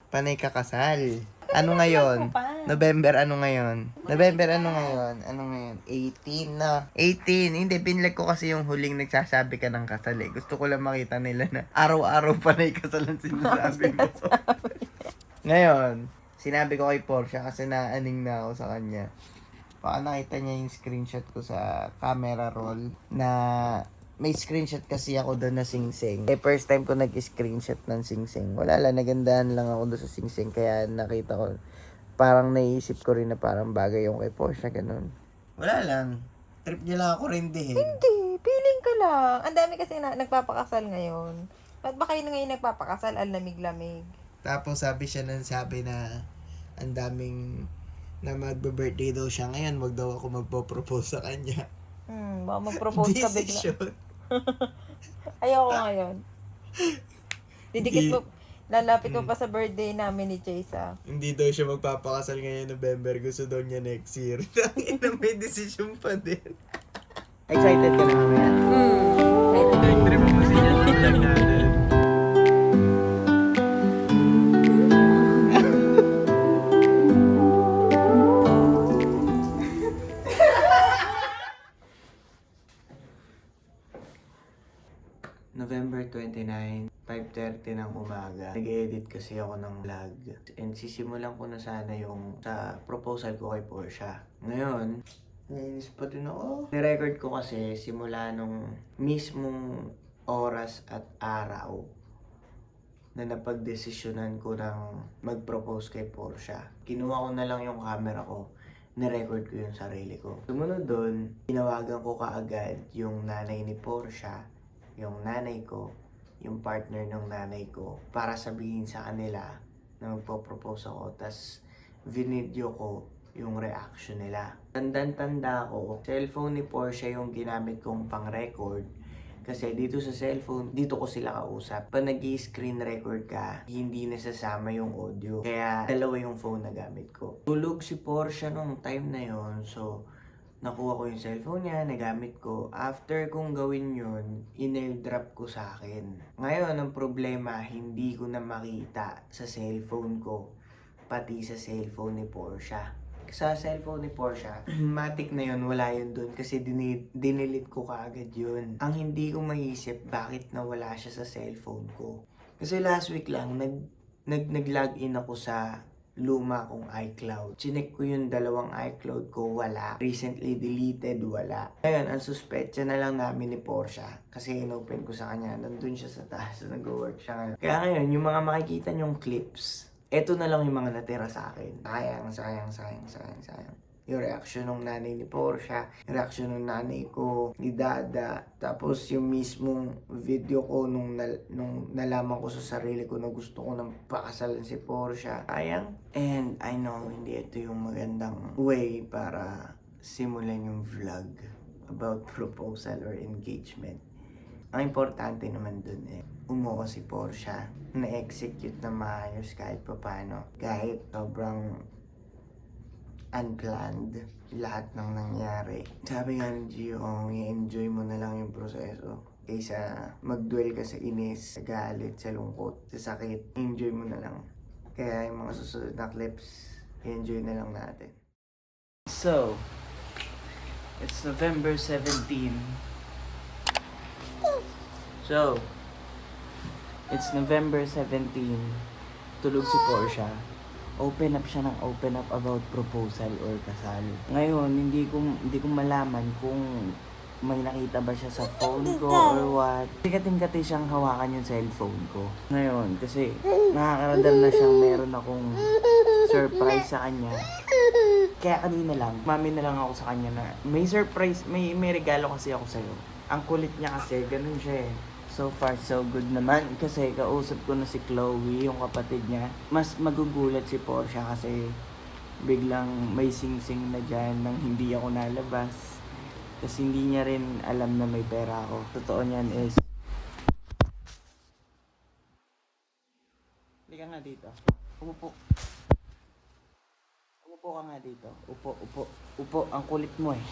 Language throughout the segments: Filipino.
Panay kakasal. Ano ngayon? November ano ngayon? November ano ngayon? Ano ngayon? 18 na. 18. Hindi, pinlag ko kasi yung huling nagsasabi ka ng kasal eh. Gusto ko lang makita nila na araw-araw panay kasal ang sinasabi mo. Ngayon, sinabi ko kay Portia kasi naaning na ako sa kanya. Baka nakita niya yung screenshot ko sa camera roll na may screenshot kasi ako doon na sing-sing. Eh, first time ko nag-screenshot ng sing-sing. Wala lang, nagandahan lang ako doon sa sing-sing. Kaya nakita ko, parang naisip ko rin na parang bagay yung kay Portia, ganun. Wala lang. Trip niya lang ako rindihin. Hindi, feeling ko lang. Ang dami kasi nagpapakasal ngayon. Ba't ba kayo ngayon nagpapakasal? Ang lamig-lamig. Tapos sabi na ang daming na magbe-birthday daw siya ngayon, wag daw ako magpo-propose sa kanya. Baka mag-propose ka bigla. Decision. Ayoko ngayon. Didikit mo, lalapit mo pa sa birthday namin ni Chase. Hindi daw siya magpapakasal ngayon November. Gusto daw niya next year. Tangin na may decision pa din. Excited ka na mamaya? Ito yung trip mo siya sa vlog natin. November 29, 5:30 ng umaga. Nag-edit kasi ako ng vlog. And sisimulan ko na sana yung sa proposal ko kay Portia. Ngayon, nainis pa din ako. Nirecord ko kasi simula nung mismong oras at araw na napagdesisyonan ko ng mag-propose kay Portia. Kinuha ko na lang yung camera ko. Nirecord ko yung sarili ko. Sumunod doon, tinawagan ko kaagad yung nanay ni Portia, yung nanay ko, yung partner ng nanay ko, para sabihin sa kanila na magpo-propose ako. Tas video ko yung reaction nila. Tandang-tanda ko, cellphone ni Portia yung ginamit kong pang-record. Kasi dito sa cellphone, dito ko sila kausap. Pag nag-screen record ka, hindi nasasama yung audio. Kaya dalawa yung phone na gamit ko. Tulog si Portia nung time na yon, so nakuha ko yung cellphone niya, nagamit ko. After kong gawin yun, in-airdrop ko sa akin. Ngayon, ang problema, hindi ko na makita sa cellphone ko, pati sa cellphone ni Portia. Sa cellphone ni Portia, matik na yun, wala yun dun kasi dinilit ko kaagad yun. Ang hindi ko maisip, bakit nawala siya sa cellphone ko. Kasi last week lang, nag-login ako sa luma kong iCloud. Chinek ko yung dalawang iCloud ko, wala. Recently deleted, wala. Ngayon, ang suspetsa na lang namin ni Portia, kasi inopen ko sa kanya, nandun siya sa taas, nag-work siya ngayon. Kaya ngayon, yung mga makikita nyong clips, eto na lang yung mga natira sa akin. Sayang. Yung reaction ng nanay ni Portia, yung reaction ng nanay ko, ni Dada, tapos yung mismong video ko nung nalaman ko sa sarili ko na gusto ko nang pakasalan si Portia. Sayang. And I know, hindi ito yung magandang way para simulan yung vlog about proposal or engagement. Ang importante naman dun umuha si Portia, na-execute na maayos kahit papano. Kahit sobrang unplanned lahat ng nangyari. Sabi nga ni Gio, i-enjoy mo na lang yung proseso. Kaysa mag-dwell ka sa inis, sa galit, sa lungkot, sa sakit, enjoy mo na lang. Kaya yung mga susunod na clips, enjoy na lang natin. So, it's November 17. It's November 17. Tulog si Portia. Open up siya ng open up about proposal or kasal. Ngayon, hindi ko malaman kung may nakita ba siya sa phone ko or what. Kating-kati siyang hawakan yung cellphone ko. Ngayon, kasi nakakaramdam na siyang meron akong surprise sa kanya. Kaya kanina lang, mami na lang ako sa kanya na may surprise, may regalo kasi ako sa'yo. Ang kulit niya kasi, ganun siya eh. So far, so good naman. Kasi kausap ko na si Chloe, yung kapatid niya. Mas magugulat si Portia kasi biglang may sing-sing na dyan nang hindi ako nalabas. Kasi hindi niya rin alam na may pera ako. Totoo niyan is... Halika nga dito. Umupo. Umupo ka nga dito. Upo. Ang kulit mo eh.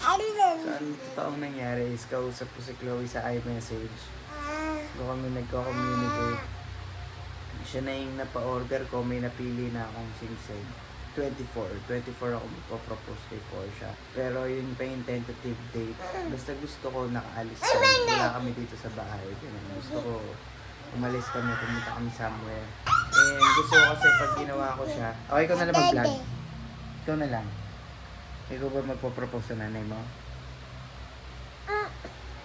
So, ang totoong nangyari is kausap ko si Chloe sa iMessage. Doon kami nagko-communicate. Siya na yung napa-order ko, may napili na akong singsing. 24 ako magpo-propose kay Portia. Pero yun pa yung tentative date. Basta gusto ko nakaalis kami. Wala kami dito sa bahay. Ganun. Gusto ko umalis kami, pumunta kami somewhere. And gusto ko kasi pag ginawa ko siya, okay ko na lang mag-vlog. Ikaw na lang. Ikaw ba magpo-propose sa nanay mo?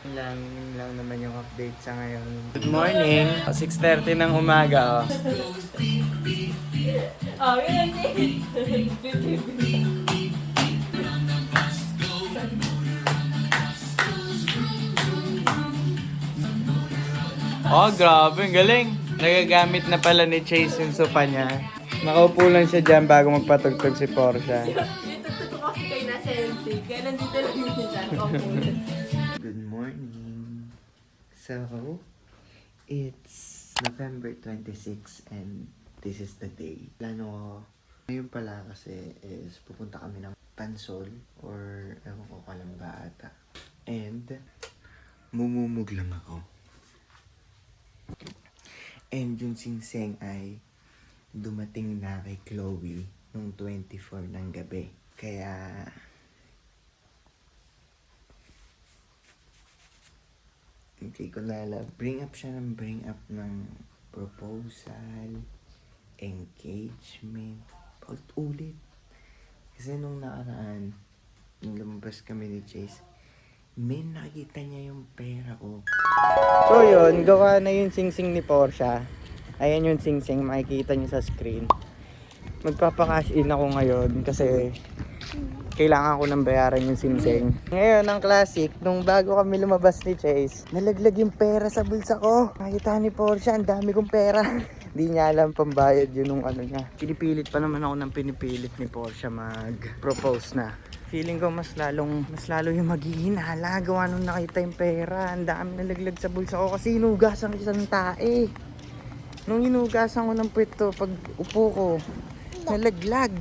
Yun lang naman yung update sa ngayon. Good morning! 6:30 ng umaga. Oh, yun Oh, grabe. Ang galing. Nagagamit na pala ni Chase yung sopa niya. Nakaupo lang siya dyan bago magpatugtog si Portia. Itutugtog ko kasi kayo nasa LT. Kaya nandito lang yun dyan. Good morning. So, it's November 26 and this is the day. Plano ko, ngayon pala kasi is pupunta kami ng Pansol or ewan ko Kalamba ata. And, mumumug lang ako. And yung singseng ay dumating na kay Chloe nung 24 ng gabi. Kaya, hindi ko na alam. Bring up ng proposal, engagement, ulit. Kasi nung nakaraan, nung lumabas kami ni Chase, may nakita niya yung pera ko. So yun, gawa na yung singsing ni Portia. Ayan yung singsing, makikita niyo sa screen. Magpapakash in ako ngayon kasi kailangan ko nang bayaran yung singsing. Ngayon, ang classic, nung bago kami lumabas ni Chase, nalaglag yung pera sa bulsa ko. Nakita ni Portia, ang dami kong pera. Hindi niya alam pambayad yun nung ano niya. Pinipilit pa naman ako ng pinipilit ni Portia mag-propose na. Feeling ko mas lalo yung maghihinala gawa nung nakita yung pera. Ang dami nalaglag sa bulsa ko kasi inugasan ko ng tae. Nung inugasan ko ng puwito pag upo ko, nalaglag.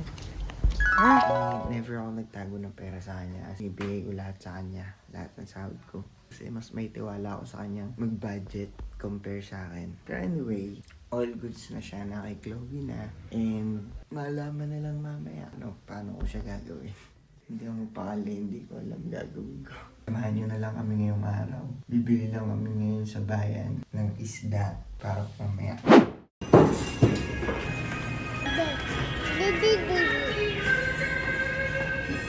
Ha? Never ako nagtago ng pera sa kanya. Ibigay ko lahat sa kanya. Lahat ng sahod ko. Kasi mas may tiwala ako sa kanya mag-budget compare sa akin. Pero anyway, all goods na siya na kay Chloe na. And malaman na lang mamaya paano ko siya gagawin. Hindi ako magpakali, hindi ko alam gagawin ko. Samahan nyo na lang kami ngayong araw. Bibili lang kami ngayon sa bayan ng isda para mamaya.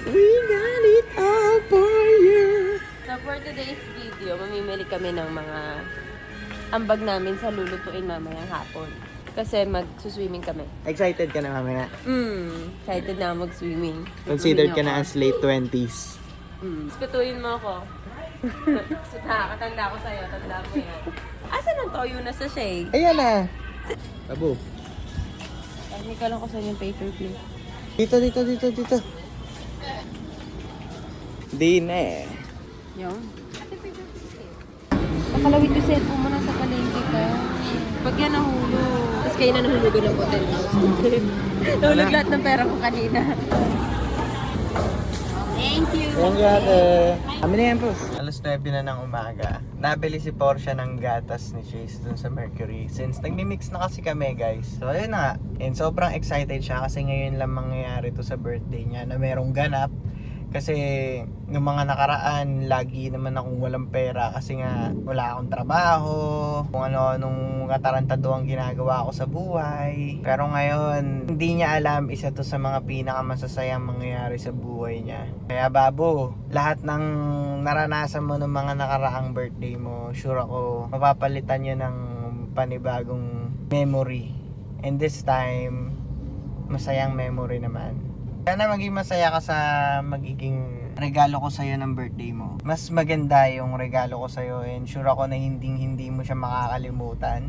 We got it all for you. So for today's video, mamimili kami ng mga ambag namin sa lulutuin mamayang hapon. Kasi mag-swimming kami. Excited ka na mamaya? Excited na mag-swimming. Considered ka na as late 20s. Respetuhin mo ako. So nakakatanda ko sa'yo, tanda mo yan. Asan ang toyo na sa shake? Ayan na! Tabo. Hindi ka lang ko sa'yo yung paper plate. Dito. Di na eh. Yung? Nakalawit yung cellphone mo na sa palengke ka. Pag yan nahulog. Tapos kayo na nahulugan ng hotel house. Nahulog lahat ng pera ko kanina. Thank you. Thank you, ate. Kami na yan, boss. Alas 9 na ng umaga. Nabili si Portia ng gatas ni Chase dun sa Mercury. Since nagmi-mix na kasi kami, guys. So, ayun na nga. And sobrang excited siya kasi ngayon lang mangyayari to sa birthday niya na merong ganap. Kasi ng mga nakaraan, lagi naman akong walang pera kasi nga wala akong trabaho, kung ano-anong katarantado ang ginagawa ko sa buhay. Pero ngayon, hindi niya alam, isa to sa mga pinakamasasayang mangyayari sa buhay niya. Kaya babo, lahat ng naranasan mo ng mga nakaraang birthday mo, sure ako, mapapalitan niya ng panibagong memory. And this time, masayang memory naman. Sana maging masaya ka sa magiging regalo ko sa'yo ng birthday mo. Mas maganda yung regalo ko sa'yo and sure ako na hindi mo siya makakalimutan.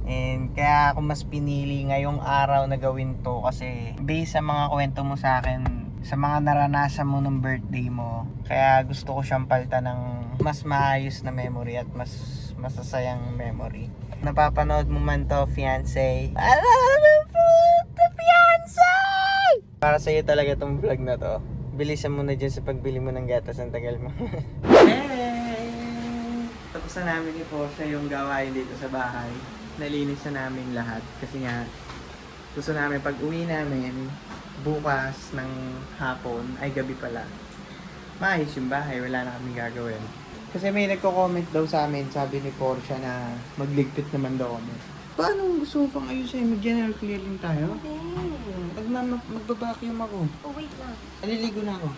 And kaya ako mas pinili ngayong araw na gawin to kasi based sa mga kwento mo sa akin, sa mga naranasan mo ng birthday mo, kaya gusto ko siyang palitan ng mas maayos na memory at mas masasayang memory. Napapanood mo man to, fiancé. I love you po, the fiancé! Para sa'yo talaga tong vlog na to. Bilisan mo na dyan sa pagbili mo ng gatas, ang tagal mo. Hey! Tapos na namin ni Portia yung gawain dito sa bahay. nalinis na namin lahat. Kasi nga, gusto namin pag uwi namin, bukas ng hapon, ay gabi pala, maayos yung bahay, wala na kami gagawin. Kasi may nagko-comment daw sa amin, sabi ni Portia na magligpit naman daw kami. Paano gusto mo pang ayusin? Mag-general clearing tayo? Magbabacuum ako. Oh, wait lang. Naliligo na ako.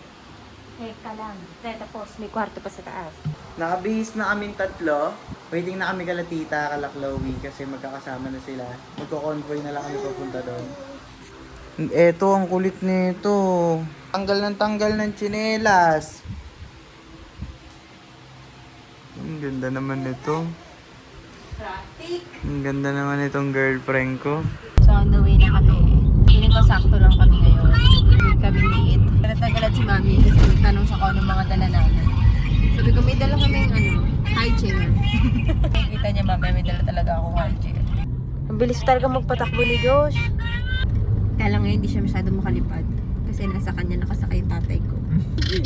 Teka lang. Tapos, may kwarto pa sa taas. Nakabihis na kaming tatlo. Waiting na kami kala tita, kala Chloe kasi magkakasama na sila. Magko-convoy na lang kami papunta doon. Eto, ang kulit nito. Tanggal ng tsinelas. Ang ganda naman nito. Traffic. Ang ganda naman itong girlfriend ko. So, on the way na kami. Feeling ko sakto lang kami ngayon. Hindi kami liit. Natagalat si Mami kasi nagtanong siya kung anong mga dala namin. Sabi ko, may dala kami high chair. Kita niya, Mami, may dala talaga akong high chair. Ang bilis talaga magpatakbo ni Josh. Kaya lang ngayon, hindi siya masyado makalipad. Kasi nasa kanya nakasakay yung tatay ko.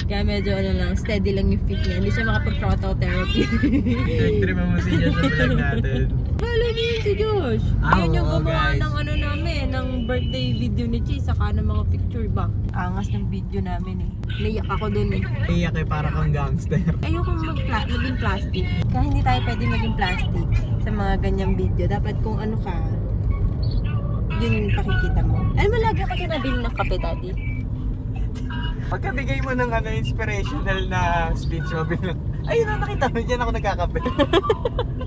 Kaya medyo steady lang yung feet niya. Hindi siya makapag-throttle therapy. Nag-trip mo si Josh sa vlog natin. Hello niyo si Josh. Yun yung gumawa ng namin, ng birthday video ni Chi, saka ng mga picture ba. Angas ng video namin eh. Naiyak ako dun eh. Iyak eh, para kang gangster. Ayoko maging plastic. Kaya hindi tayo pwede maging plastic sa mga ganyang video. Dapat kung ano ka, yun pakikita mo. Alam mo, lagi ako nabili ng kape, Daddy. Pagkabigay mo ng inspirational na speech mo, ayun na, nakita mo, dyan ako nagkakape.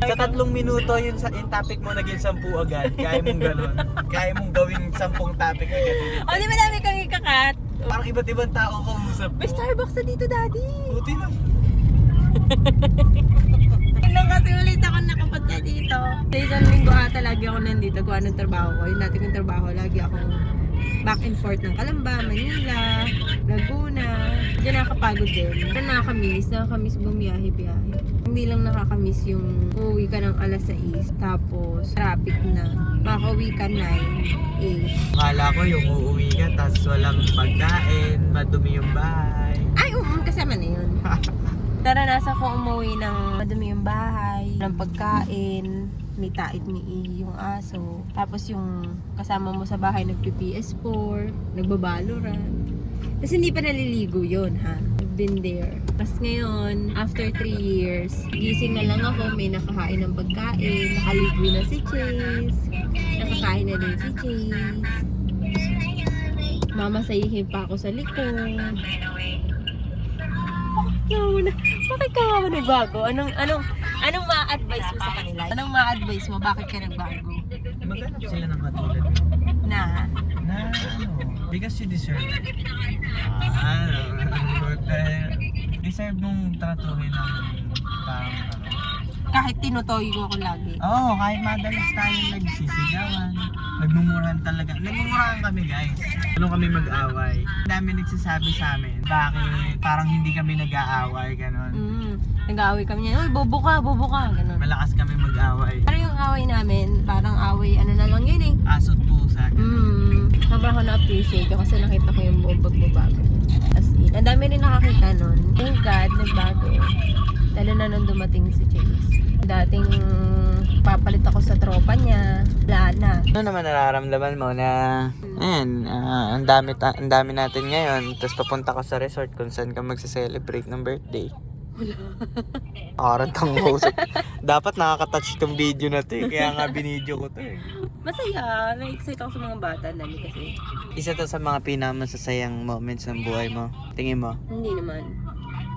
Sa 3 minuto, yung topic mo naging 10 agad. Kaya mong ganun. Kaya mong gawing 10 topic agad. O, di ba dami kang ikakat? Parang iba't ibang tao kausap mo. May Starbucks na dito, Daddy. Buti lang. Ilang kasi ulit ako nakapunta dito. Sa isang linggo ata lagi ako nandito kung anong trabaho ko. Yung dati kong trabaho, lagi akong back and forth ng Calamba, Manila, Laguna. Diyan nakakapagod din. Pero nakakamiss bumiyahe-biyahe. Hindi lang nakakamiss yung uuwi ka ng alas 6, tapos traffic na. Makauwi ka 9, 8. Akala ko yung uuwi ka, tapos walang pagkain, madumi yung bahay. Ay, kasama na yun. Naranasan ko umuwi ng madumi yung bahay, walang pagkain, may tait, may ihi yung aso. Tapos yung kasama mo sa bahay nagpi-PS4, nagbabalorant. Tapos hindi pa naliligo yun, ha? I've been there. Tapos ngayon, after 3 years, gising na lang ako, may nakahain ng pagkain, nakaligo na si Chase, nakakain na din si Chase. Mamasayihin pa ako sa likod. Bakit ka nga nagbago? Anong ma-advise mo sa kanila? Anong ma-advise mo? Bakit ka nagbago? Maghanap sila ng katulad mo. Na? Because you deserve it. Deserve mong tratuhin ng parang Kahit tinutoyo ako lagi. Oo, kahit madalas tayong nagsisigawan, nagmumurahan talaga. Nagmumurahan kami, guys. Ano kami mag-away. Ang dami nagsasabi sa amin, bakit parang hindi kami nag-aaway, gano'n. Nag-aaway kami niya, uy, bobo ka, gano'n. Malakas kami mag-away. Pero yung away namin, parang away, na lang yun eh. Asot pusa. Sobrang ako na-appreciate ko kasi nakita ko yung buong pagbabago. As in, ang dami rin nakakita nun. Thank God, nagbago. Lalo na nung dumating si Chase. Dating papalit ako sa tropa niya, wala na. Ano naman nararamdaman mo na, ang dami natin ngayon, tapos papunta ka sa resort kung saan ka magse-celebrate ng birthday? Wala. Aran kang host. Dapat nakaka-touch tong video na to eh, kaya nga binidyo ko to eh. Masaya, na-excite ako sa mga bata, dami kasi. Isa to sa mga pinakamasasayang moments ng buhay mo. Tingin mo? Hindi naman.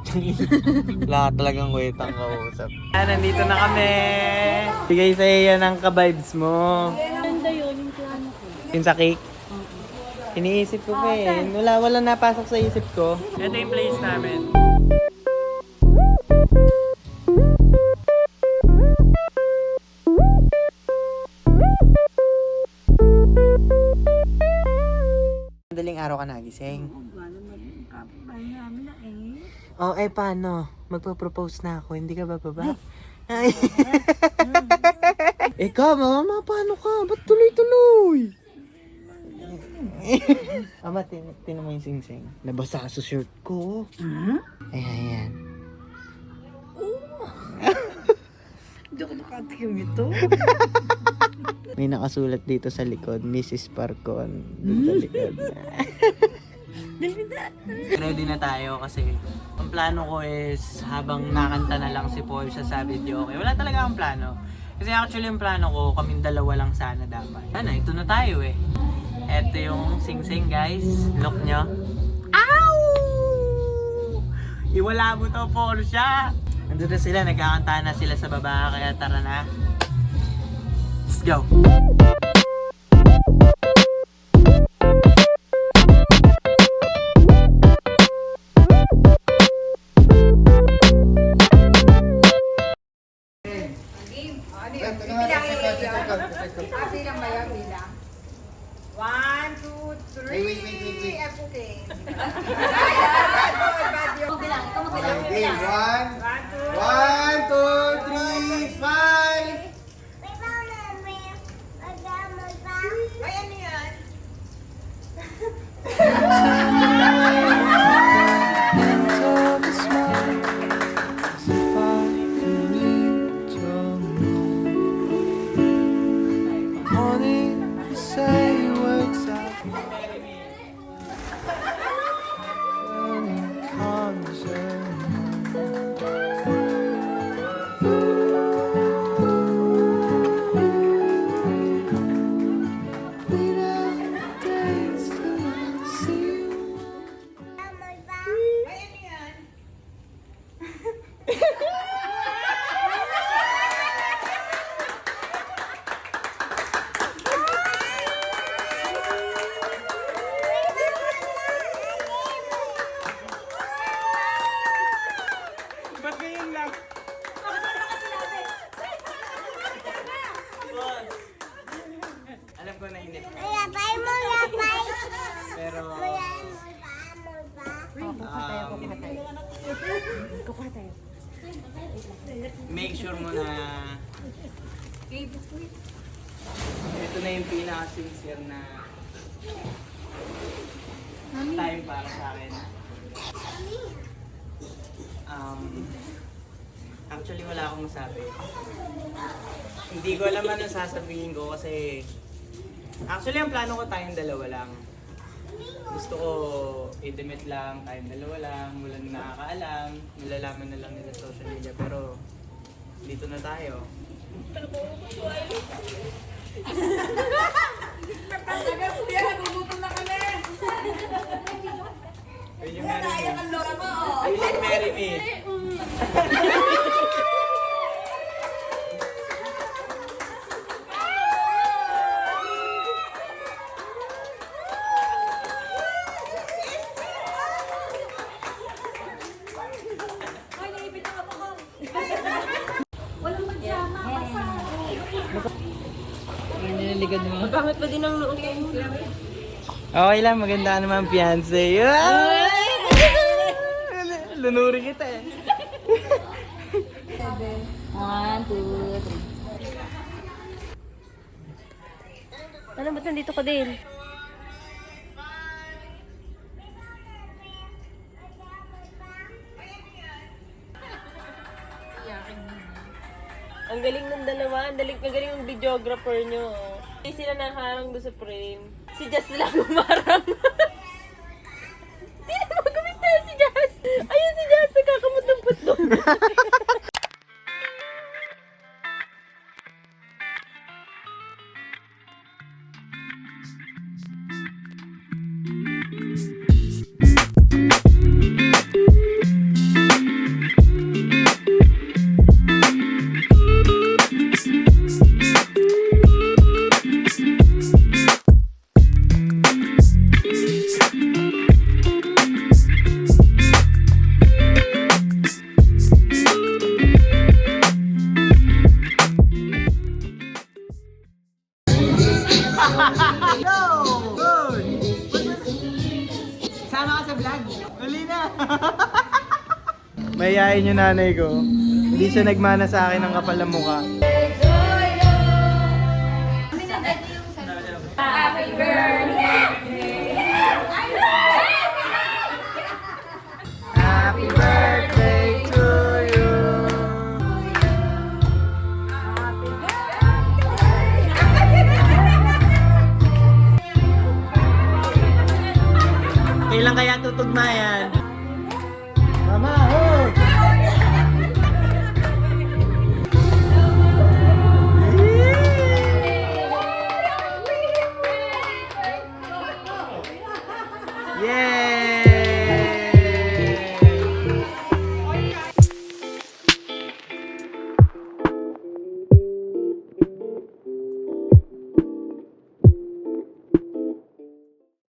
Wala ka talagang wetang kausap. Nandito na kami! Bigay sa iya ng ka-vibes mo. Ganda yun, yung plano ko. Yung sa cake? Iniisip ko pa eh. Wala napasok sa isip ko. Ito yung place namin. Madaling araw ka nagising. Oh, paano? Magpo-propose na ako, hindi ka bababa? Ay. Ikaw, mama, paano ka? Ba't tuloy-tuloy? Ama, tinan mo yung sing-sing. Nabasa sa shirt ko. Ayan. Hindi ako nakatikim ito. May nakasulat dito sa likod, Mrs. Parcon. Dito sa likod. Ready na tayo kasi ang plano ko is habang nakanta na lang si Porsche sa video, okay? Wala talaga akong plano. Kasi actually yung plano ko, kaming dalawa lang sana dapat. Sana, ito na tayo eh. Ito yung sing-sing guys. Look nyo. Ow! Iwala mo to Porsche! Nandun na sila, nagkakanta na sila sa baba, kaya tara na. Let's go! Bilang ba yan? Bilang? 1, 2, 3. Wait. Okay. Magbilang, ikaw magbilang. Okay, 1, 2, 3, 5! Ay, ano yan? Ay, ano yan? Ba't ganyan lang? Alam ko na init. Pero... make sure mo na ito na yung pinaka-sincere na time para sa akin. Actually wala akong masabi. Hindi ko alam ano sasabihin ko kasi actually ang plano ko tayong dalawa lang. Gusto ko intimate lang, tayong dalawa lang, walang nakakaalam, nalalaman na lang nila sa social media, pero dito na tayo. Tagal po yan, nagugutom na kami. Yun yung marry me. Ang lora mo, Yun yung marry me. Nililigad mo. Pangit pa din ang noon ko. Okay lang, maganda naman fiancé. Lunuri kita eh. 1, 2, 3. Ano ba't nandito ka din? Ang galing ng dalawa, ang galing ng videographer nyo. Hindi sila nakaharang doon sa frame. Si Jazz lang umarang. Hindi na magkamita si Jazz. Ayun si Jazz, nakakamot ng putlong. Sama ka sa vlog. Uli na. Mayayain yung nanay ko. Hindi siya nagmana sa akin ng kapal na mukha. Happy birthday! Happy birthday to you. Happy birthday! Kailan kaya tutugma yan? Mama, oh! Yay!